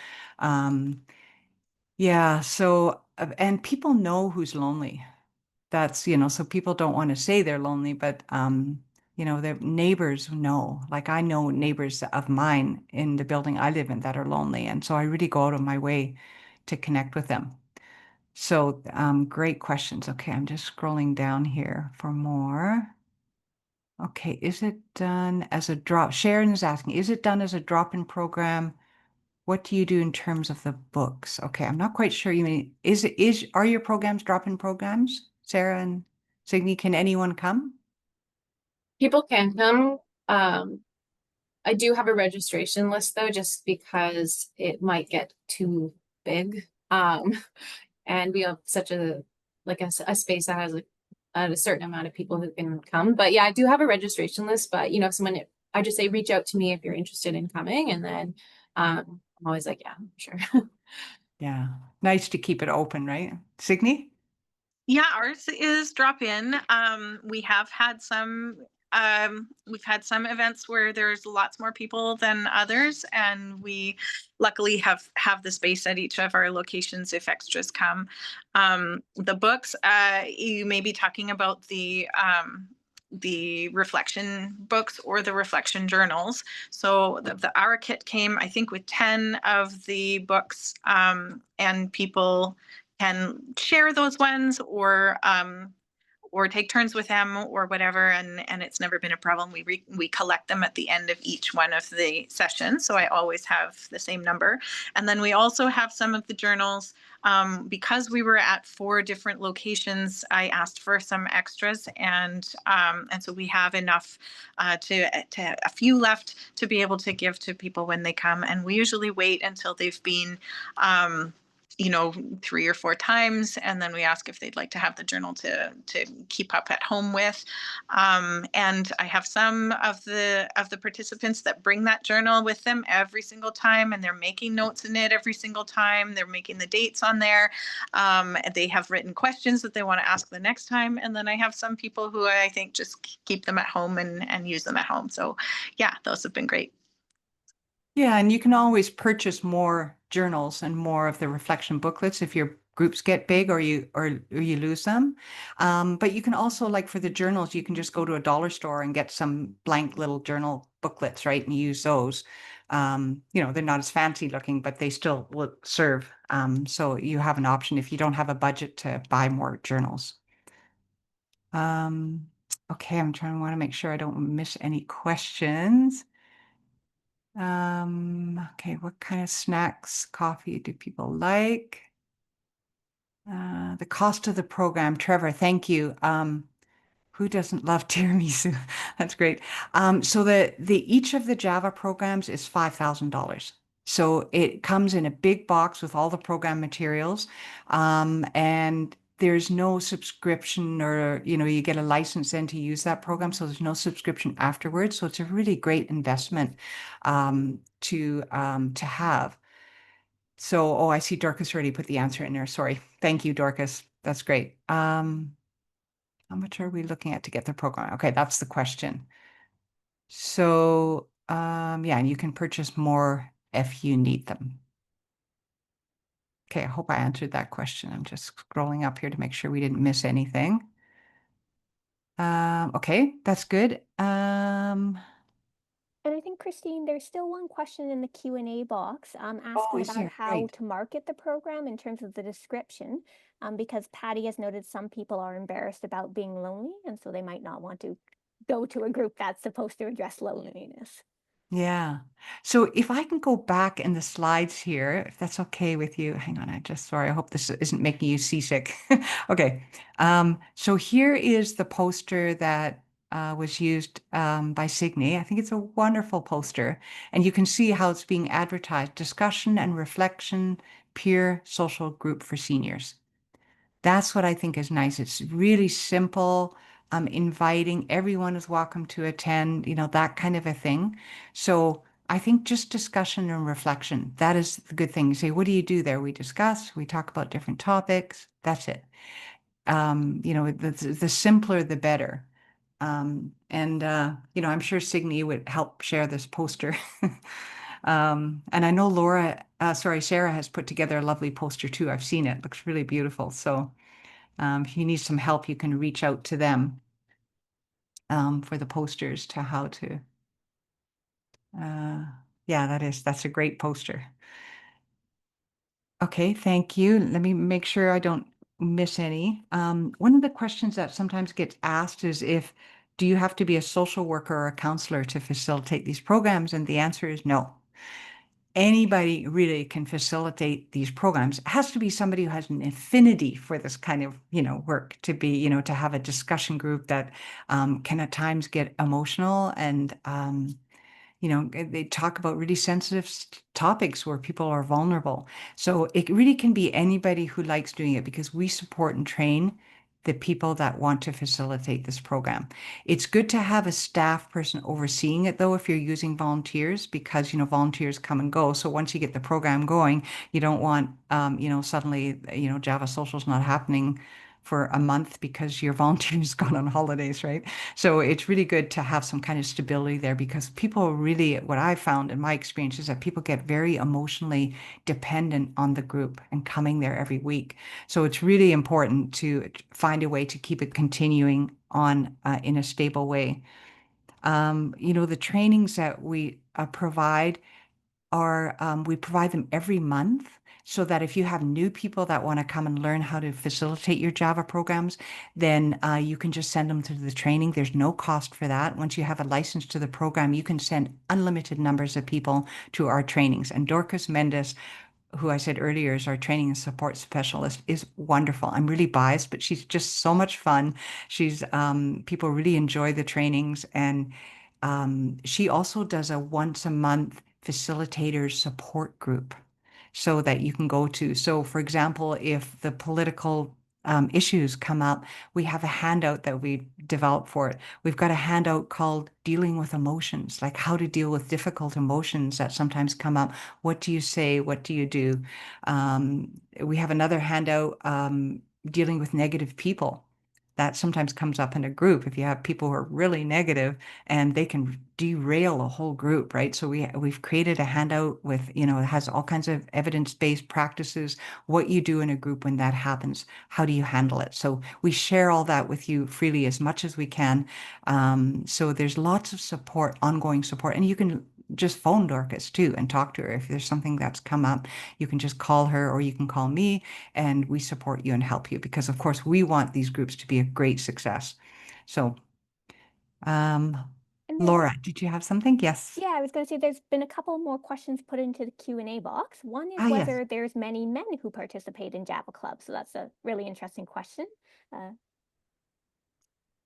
yeah, so and people know who's lonely. That's, so people don't want to say they're lonely, but their neighbors know. Like I know neighbors of mine in the building I live in that are lonely, and so I really go out of my way to connect with them. So, great questions. Okay, I'm just scrolling down here for more. Okay, is it done as a drop? Sharon is asking, is it done as a drop-in program? What do you do in terms of the books? Okay, I'm not quite sure. You mean, are your programs drop-in programs, Sarah and Signy? Can anyone come? People can come. I do have a registration list though, just because it might get too big. And we have such a a space that has a certain amount of people who can come. But yeah, I do have a registration list. But if someone, I just say reach out to me if you're interested in coming, and then I'm always like, yeah, sure. Yeah, nice to keep it open, right? Signy? Yeah, ours is drop in. We've had some events where there's lots more people than others, and we luckily have the space at each of our locations if extras come. The books, you may be talking about the reflection books or the reflection journals. So our kit came, I think, with 10 of the books, and people can share those ones or take turns with them or whatever, and it's never been a problem. We collect them at the end of each one of the sessions, so I always have the same number. And then we also have some of the journals. Because we were at 4 different locations, I asked for some extras, and so we have enough to a few left to be able to give to people when they come. And we usually wait until they've been 3 or 4 times, and then we ask if they'd like to have the journal to keep up at home with. And I have some of the participants that bring that journal with them every single time, and they're making notes in it every single time. They're making the dates on there. They have written questions that they want to ask the next time. And then I have some people who I think just keep them at home and use them at home. So yeah, those have been great. Yeah, and you can always purchase more journals and more of the reflection booklets if your groups get big or you lose them. But you can also, like for the journals, you can just go to a dollar store and get some blank little journal booklets, right? And use those. They're not as fancy looking, but they still will serve. So you have an option if you don't have a budget to buy more journals. Okay, want to make sure I don't miss any questions. Okay, what kind of snacks, coffee do people like? The cost of the program, Trevor, thank you. Who doesn't love tiramisu? That's great. So the each of the Java programs is $5,000. So it comes in a big box with all the program materials, and there's no subscription or you get a license then to use that program. So there's no subscription afterwards. So it's a really great investment to have. So, oh, I see Dorcas already put the answer in there. Sorry. Thank you, Dorcas. That's great. How much are we looking at to get the program? Okay, that's the question. So, yeah, and you can purchase more if you need them. Okay, I hope I answered that question. I'm just scrolling up here to make sure we didn't miss anything. Okay, that's good. And I think, Christine, there's still one question in the Q&A box asking is about there? how Right. to market the program in terms of the description, because Patty has noted some people are embarrassed about being lonely, and so they might not want to go to a group that's supposed to address loneliness. Yeah. So if I can go back in the slides here, if that's okay with you. Hang on, sorry, I hope this isn't making you seasick. Okay. So here is the poster that was used by Signe. I think it's a wonderful poster. And you can see how it's being advertised, discussion and reflection, peer social group for seniors. That's what I think is nice. It's really simple, inviting, everyone is welcome to attend, that kind of a thing. So I think just discussion and reflection, that is the good thing. You say, what do you do there? We discuss, we talk about different topics. That's it. The simpler, the better. I'm sure Signe would help share this poster. And I know Sarah has put together a lovely poster too. I've seen it. Looks really beautiful. So if you need some help, you can reach out to them for the posters to how to. Yeah, that's a great poster. Okay, thank you. Let me make sure I don't miss any. One of the questions that sometimes gets asked is do you have to be a social worker or a counselor to facilitate these programs? And the answer is no. Anybody really can facilitate these programs. It has to be somebody who has an affinity for this kind of, work to be, to have a discussion group that can at times get emotional and, they talk about really sensitive topics where people are vulnerable. So it really can be anybody who likes doing it because we support and train the people that want to facilitate this program. It's good to have a staff person overseeing it, though, if you're using volunteers, because, volunteers come and go. So once you get the program going, you don't want, suddenly, Java Social's not happening for a month because your volunteer's gone on holidays, right? So it's really good to have some kind of stability there because people really, what I found in my experience is that people get very emotionally dependent on the group and coming there every week. So it's really important to find a way to keep it continuing on in a stable way. The trainings that we provide we provide them every month so that if you have new people that want to come and learn how to facilitate your Java programs, then you can just send them to the training. There's no cost for that. Once you have a license to the program, you can send unlimited numbers of people to our trainings. And Dorcas Mendes, who I said earlier is our training and support specialist, is wonderful. I'm really biased, but she's just so much fun. People really enjoy the trainings, and she also does a once a month facilitator support group so that you can go to. So, for example, if the political issues come up, we have a handout that we developed for it. We've got a handout called Dealing with Emotions, like how to deal with difficult emotions that sometimes come up. What do you say? What do you do? We have another handout, Dealing with Negative People. That sometimes comes up in a group if you have people who are really negative and they can derail a whole group, right? So we've created a handout with, it has all kinds of evidence-based practices, what you do in a group when that happens, how do you handle it? So we share all that with you freely as much as we can. So there's lots of support, ongoing support, and you can just phone Dorcas too and talk to her. If there's something that's come up, you can just call her or you can call me and we support you and help you because, of course, we want these groups to be a great success. So, And there's Laura, did you have something? Yes. Yeah, I was going to say there's been a couple more questions put into the Q&A box. One is Ah, yes. whether there's many men who participate in Java Club. So that's a really interesting question.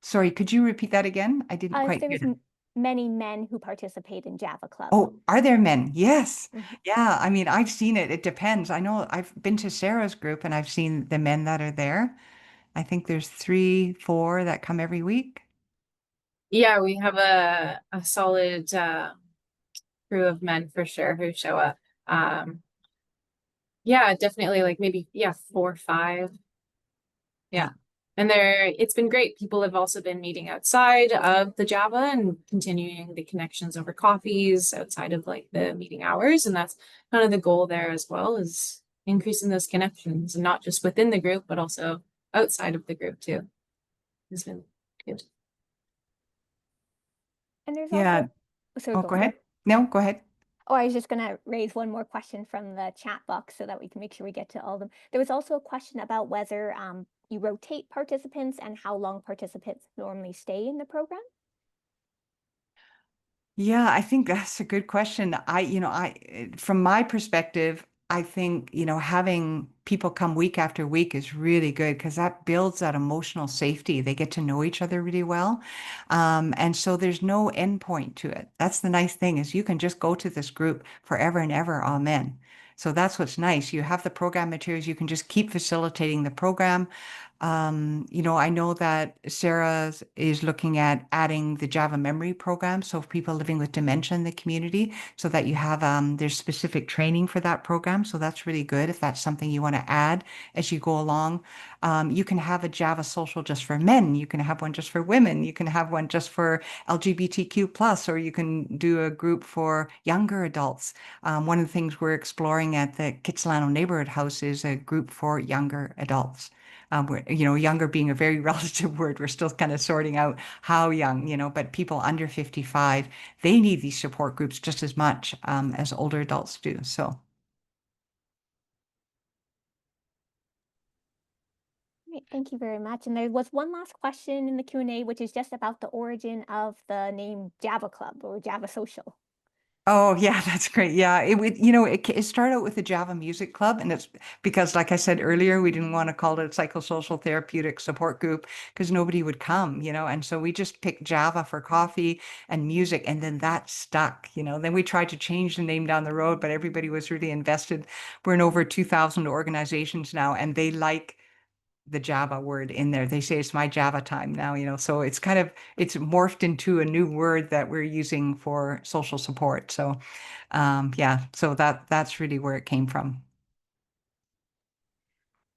Sorry, could you repeat that again? I didn't If quite hear there's that. many men who participate in Java Club. Oh, are there men? Yes. Mhm. Yeah, I mean, I've seen it. It depends. I know I've been to Sarah's group and I've seen the men that are there. I think there's 3, 4 that come every week. Yeah, we have a solid crew of men for sure who show up. Yeah, definitely like maybe 4, 5. Yeah. And it's been great. People have also been meeting outside of the Java and continuing the connections over coffees outside of like the meeting hours. And that's kind of the goal there as well, is increasing those connections, and not just within the group, but also outside of the group too. It's been good. And there's Yeah. also, sorry, Oh, go go ahead. ahead. No, go ahead. Oh, I was just going to raise one more question from the chat box so that we can make sure we get to all of them. There was also a question about whether you rotate participants and how long participants normally stay in the program. Yeah, I think that's a good question. From my perspective, I think, having people come week after week is really good because that builds that emotional safety. They get to know each other really well. And so there's no end point to it. That's the nice thing is you can just go to this group forever and ever. Amen. So that's what's nice. You have the program materials. You can just keep facilitating the program. I know that Sarah is looking at adding the Java memory program. So for people living with dementia in the community, so that you have, there's specific training for that program. So that's really good if that's something you want to add as you go along. You can have a Java social just for men. You can have one just for women. You can have one just for LGBTQ plus, or you can do a group for younger adults. One of the things we're exploring at the Kitsilano Neighborhood House is a group for younger adults. Younger being a very relative word. We're still kind of sorting out how young, but people under 55, they need these support groups just as much as older adults do. So. Great, thank you very much. And there was one last question in the Q&A, which is just about the origin of the name Java Club or Java Social. Oh, yeah, that's great. Yeah, it started out with the Java Music Club, and it's because, like I said earlier, we didn't want to call it a psychosocial therapeutic support group because nobody would come, and so we just picked Java for coffee and music, and then that stuck, Then we tried to change the name down the road, but everybody was really invested. We're in over 2,000 organizations now, and they like the Java word in there. They say it's my Java time now, so it's morphed into a new word that we're using for social support. So, yeah, so that's really where it came from.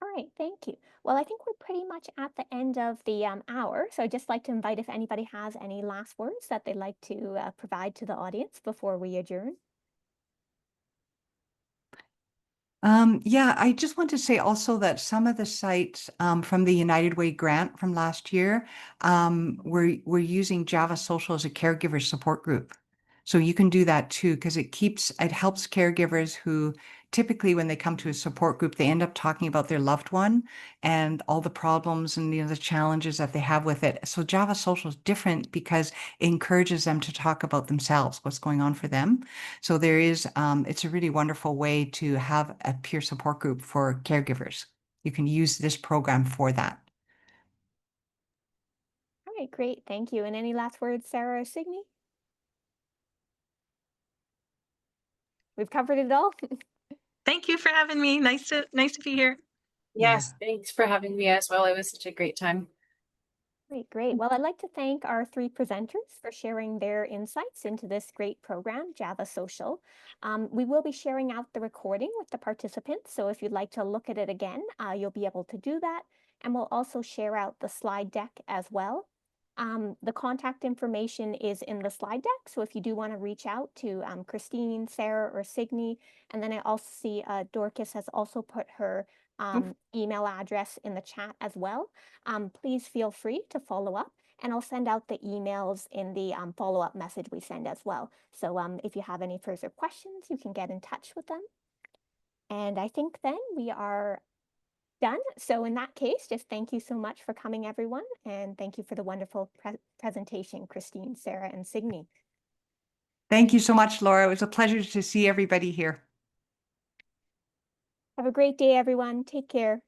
All right, thank you. Well, I think we're pretty much at the end of the hour. So I'd just like to invite if anybody has any last words that they'd like to provide to the audience before we adjourn. Yeah, I just want to say also that some of the sites from the United Way grant from last year, we're using Java Social as a caregiver support group. So you can do that too, because it helps caregivers who typically when they come to a support group, they end up talking about their loved one and all the problems and the challenges that they have with it. So Java Social is different because it encourages them to talk about themselves, what's going on for them. So it's a really wonderful way to have a peer support group for caregivers. You can use this program for that. All right, great. Thank you. And any last words, Sarah or Signe? We've covered it all. Thank you for having me. Nice to be here. Yes, thanks for having me as well. It was such a great time. Great. Well, I'd like to thank our 3 presenters for sharing their insights into this great program, Java Social. We will be sharing out the recording with the participants, so if you'd like to look at it again, you'll be able to do that. And we'll also share out the slide deck as well. The contact information is in the slide deck, so if you do want to reach out to Christine, Sarah, or Signe, and then I also see Dorcas has also put her email address in the chat as well. Please feel free to follow up, and I'll send out the emails in the follow-up message we send as well. So if you have any further questions, you can get in touch with them. And I think then we are done. So in that case, just thank you so much for coming, everyone. And thank you for the wonderful presentation, Christine, Sarah, and Signe. Thank you so much, Laura. It was a pleasure to see everybody here. Have a great day, everyone. Take care.